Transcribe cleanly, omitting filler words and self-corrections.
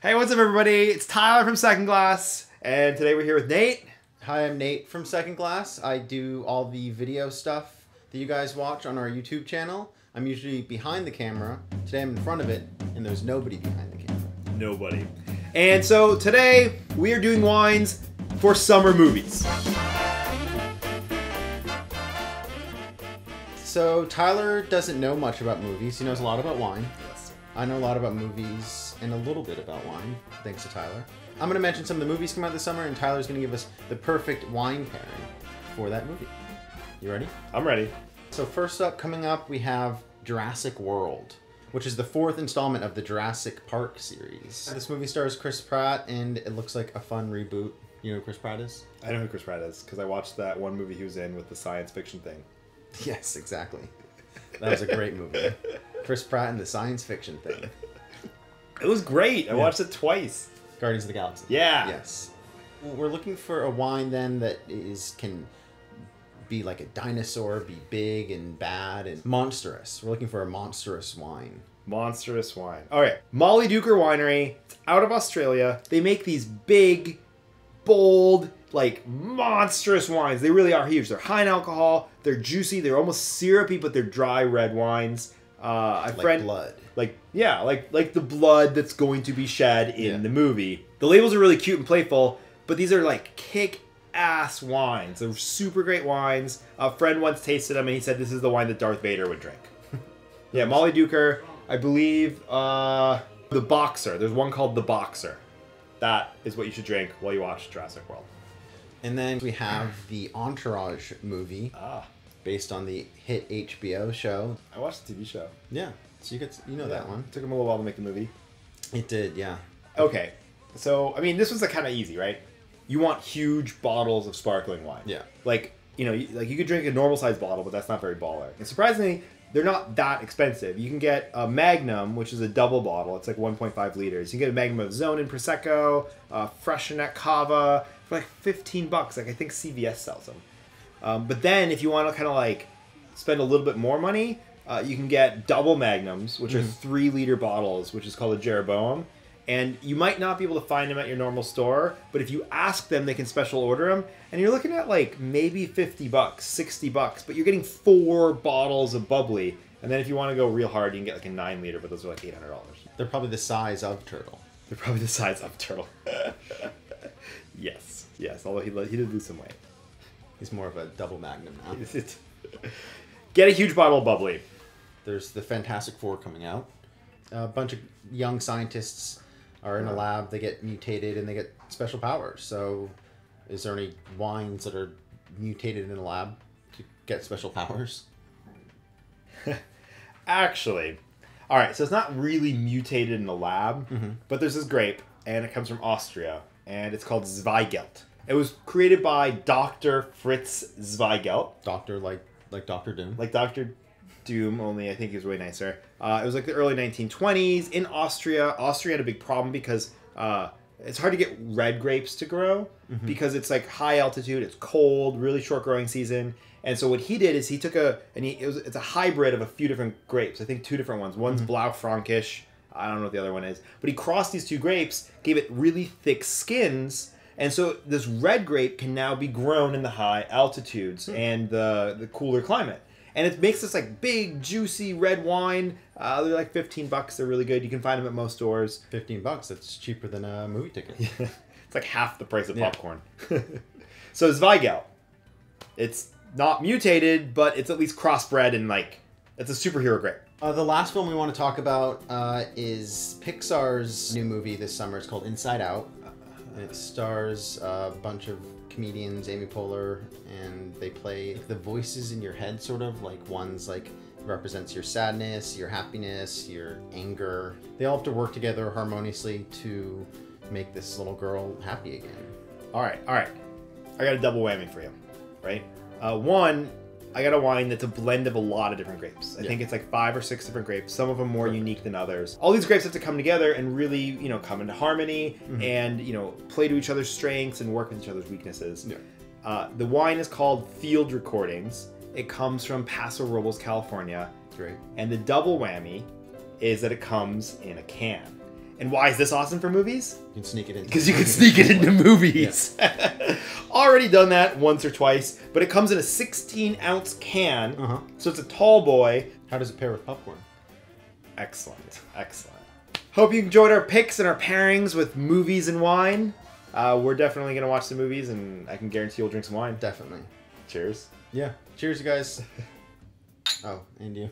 Hey, what's up everybody? It's Tyler from Second Glass, and today we're here with Nate. Hi, I'm Nate from Second Glass. I do all the video stuff that you guys watch on our YouTube channel. I'm usually behind the camera. Today I'm in front of it, and there's nobody behind the camera. Nobody. And so today we are doing wines for summer movies. So Tyler doesn't know much about movies. He knows a lot about wine. Yes. I know a lot about movies and a little bit about wine, thanks to Tyler. I'm going to mention some of the movies come out this summer, and Tyler's going to give us the perfect wine pairing for that movie. You ready? I'm ready. So first up, coming up, we have Jurassic World, which is the 4th installment of the Jurassic Park series. This movie stars Chris Pratt, and it looks like a fun reboot. You know who Chris Pratt is? I know who Chris Pratt is because I watched that one movie he was in with the science fiction thing. Yes, exactly. That was a great movie. Chris Pratt and the science fiction thing. It was great. I watched it twice. Guardians of the Galaxy. Yeah. Yes. We're looking for a wine then that can be like a dinosaur, be big and bad and monstrous. We're looking for a monstrous wine. Monstrous wine. All right. Molly Duker Winery. It's out of Australia. They make these big, bold, like monstrous wines. They really are huge. They're high in alcohol. They're juicy. They're almost syrupy, but they're dry red wines. Like blood. Like the blood that's going to be shed in the movie. The labels are really cute and playful, but these are like kick-ass wines. They're super great wines. A friend once tasted them and he said this is the wine that Darth Vader would drink. Yeah, Molly Duker. I believe the Boxer. There's one called the Boxer. That is what you should drink while you watch Jurassic World. And then we have the Entourage movie. Based on the hit HBO show. I watched the TV show. Yeah, so you know that one. It took them a little while to make the movie. It did, yeah. Okay, so I mean, this was kind of easy, right? You want huge bottles of sparkling wine. Yeah. Like you could drink a normal sized bottle, but that's not very baller. And surprisingly, they're not that expensive. You can get a Magnum, which is a double bottle. It's like 1.5 liters. You can get a Magnum of Zone and Prosecco, Freshenet Cava for like $15. Like I think CVS sells them. But then if you want to kind of like spend a little bit more money, you can get double Magnums, which are 3-liter bottles, which is called a Jeroboam. And you might not be able to find them at your normal store, but if you ask them, they can special order them. And you're looking at like maybe $50, $60, but you're getting 4 bottles of bubbly. And then if you want to go real hard, you can get like a 9-liter, but those are like $800. They're probably the size of Turtle. They're probably the size of Turtle. Yes, although he did lose some weight. He's more of a double Magnum now. Get a huge bottle of bubbly. There's the Fantastic Four coming out. A bunch of young scientists are in a lab. They get mutated and they get special powers. So is there any wines that are mutated in a lab to get special powers? Actually, all right, so it's not really mutated in the lab, but there's this grape, and it comes from Austria, and it's called Zweigelt. It was created by Dr. Fritz Zweigelt. Doctor like Dr. Doom. Like Dr. Doom, only I think he was way nicer. It was like the early 1920s in Austria. Austria had a big problem because it's hard to get red grapes to grow because it's like high altitude, it's cold, really short growing season. And so what he did is he took it's a hybrid of a few different grapes. I think 2 different ones. One's Blaufränkisch. I don't know what the other one is. But he crossed these 2 grapes, gave it really thick skins. And so this red grape can now be grown in the high altitudes and the cooler climate. And it makes this like big, juicy red wine. They're like $15. They're really good. You can find them at most stores. $15. That's cheaper than a movie ticket. It's like half the price of popcorn. So Zweigelt. It's not mutated, but it's at least crossbred and like it's a superhero grape. The last film we want to talk about is Pixar's new movie this summer. It's called Inside Out. And it stars a bunch of comedians, Amy Poehler, and they play the voices in your head, sort of. Like one's like represents your sadness, your happiness, your anger. They all have to work together harmoniously to make this little girl happy again. All right. I got a double whammy for you, right? One, I got a wine that's a blend of a lot of different grapes. I think it's like 5 or 6 different grapes, some of them more unique than others. All these grapes have to come together and really, come into harmony and, play to each other's strengths and work with each other's weaknesses. Yeah. The wine is called Field Recordings. It comes from Paso Robles, California. Great. And the double whammy is that it comes in a can. And why is this awesome for movies? You can sneak it in. Because you can sneak it into movies. Already done that once or twice, but it comes in a 16-ounce can, so it's a tall boy. How does it pair with popcorn? Excellent, excellent. Hope you enjoyed our picks and our pairings with movies and wine. We're definitely going to watch some movies, and I can guarantee you'll drink some wine. Definitely. Cheers. Yeah. Cheers, you guys. Oh, and you.